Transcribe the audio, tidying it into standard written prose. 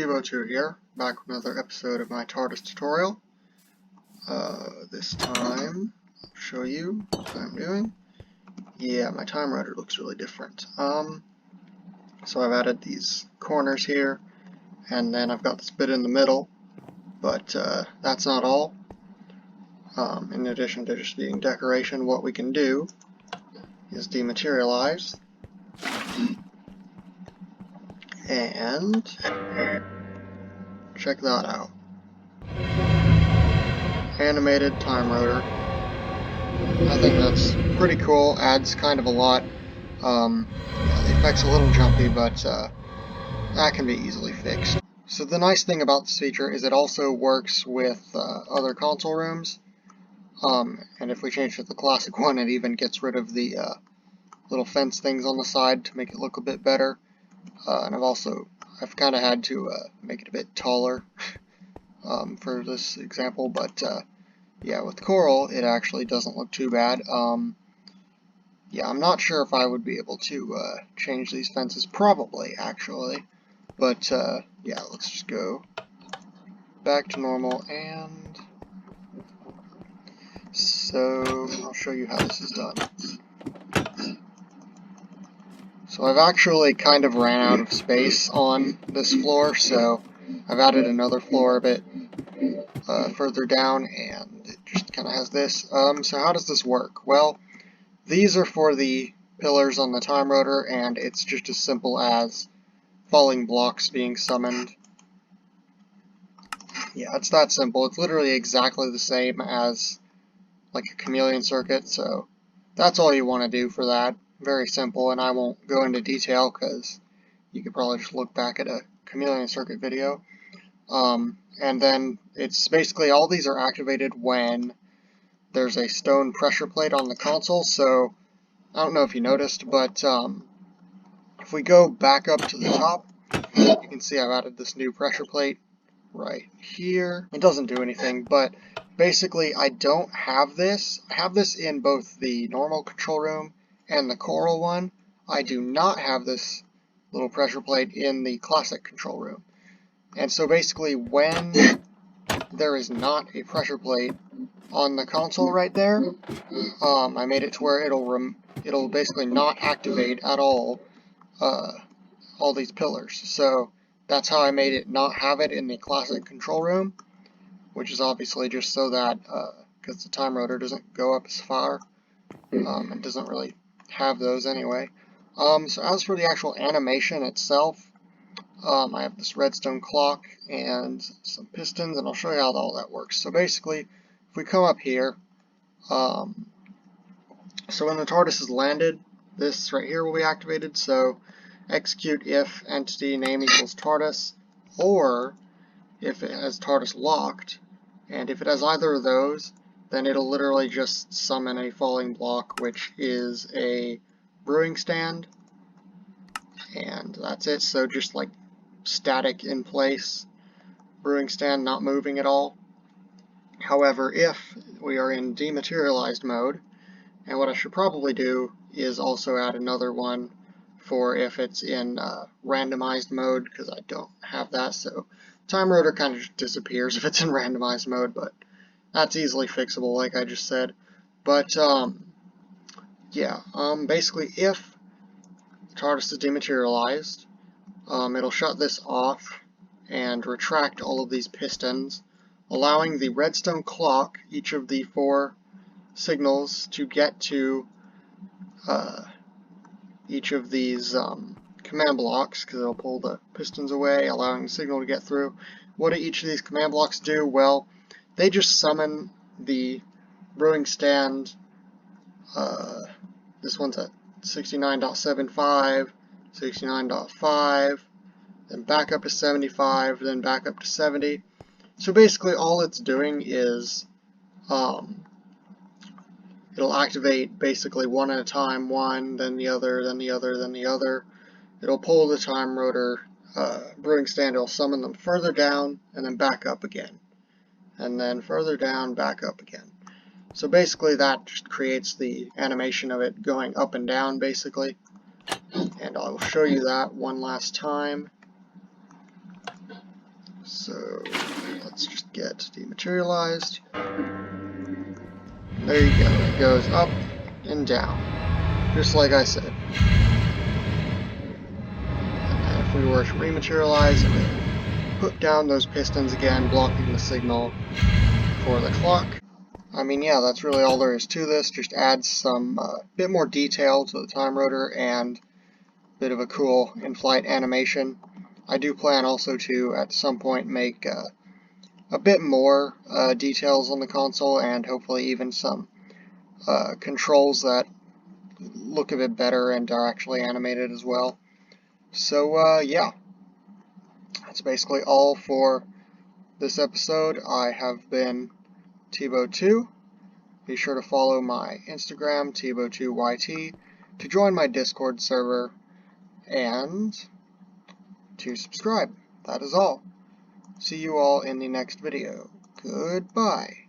Rotor here, back with another episode of my TARDIS tutorial. This time, I'll show you what I'm doing. Yeah, my time rotor looks really different. So I've added these corners here, and then I've got this bit in the middle, but that's not all. In addition to just being decoration, what we can do is dematerialize, and check that out. Animated time rotor. I think that's pretty cool, adds kind of a lot. Yeah, the effect's a little jumpy, but that can be easily fixed. So the nice thing about this feature is it also works with other console rooms. And if we change to the classic one, it even gets rid of the little fence things on the side to make it look a bit better. And I've kind of had to make it a bit taller for this example, but yeah, with Coral, it actually doesn't look too bad. Yeah, I'm not sure if I would be able to change these fences. Probably, actually. But, yeah, let's just go back to normal, and so I'll show you how this is done. So I've actually kind of ran out of space on this floor, so I've added another floor a bit further down, and it just kind of has this. So how does this work? Well, these are for the pillars on the time rotor, and it's just as simple as falling blocks being summoned. Yeah, it's that simple. It's literally exactly the same as like a chameleon circuit, so that's all you want to do for that. Very simple, and I won't go into detail because you could probably just look back at a chameleon circuit video. And then it's basically all these are activated when there's a stone pressure plate on the console. So I don't know if you noticed, but if we go back up to the top, you can see I've added this new pressure plate right here. It doesn't do anything, but basically I don't have this. I have this in both the normal control room and the Coral one. I do not have this little pressure plate in the classic control room. And so basically when there is not a pressure plate on the console right there, I made it to where it'll basically not activate at all these pillars. So that's how I made it not have it in the classic control room, which is obviously just so that because the time rotor doesn't go up as far, and doesn't really have those anyway. So as for the actual animation itself, I have this redstone clock and some pistons, and I'll show you how all that works. So basically, if we come up here, so when the TARDIS is landed, this right here will be activated. So execute if entity name equals TARDIS, or if it has TARDIS locked, and if it has either of those, then it'll literally just summon a falling block, which is a brewing stand, and that's it. So just like static in place, brewing stand not moving at all. However, if we are in dematerialized mode, and what I should probably do is also add another one for if it's in randomized mode, because I don't have that, so time rotor kind of just disappears if it's in randomized mode, but that's easily fixable like I just said. But yeah, basically if the TARDIS is dematerialized, it'll shut this off and retract all of these pistons, allowing the redstone clock, each of the 4 signals, to get to each of these command blocks, because it'll pull the pistons away, allowing the signal to get through. What do each of these command blocks do? Well, they just summon the brewing stand. This one's at 69.75, 69.5, then back up to 75, then back up to 70. So basically all it's doing is it'll activate basically one at a time, one, then the other, then the other, then the other. It'll pull the time rotor brewing stand, it'll summon them further down, and then back up again. And then further down, back up again. So basically that just creates the animation of it going up and down, basically. And I will show you that one last time. So let's just get dematerialized. There you go. It goes up and down, just like I said. And if we were to rematerialize, it would put down those pistons again, blocking the signal for the clock. I mean, yeah, that's really all there is to this. Just adds some bit more detail to the time rotor and a bit of a cool in-flight animation. I do plan also to, at some point, make a bit more details on the console, and hopefully even some controls that look a bit better and are actually animated as well. So yeah, that's basically all for this episode. I have been Tebow2. Be sure to follow my Instagram, Tebow2YT, to join my Discord server, and to subscribe. That is all. See you all in the next video. Goodbye.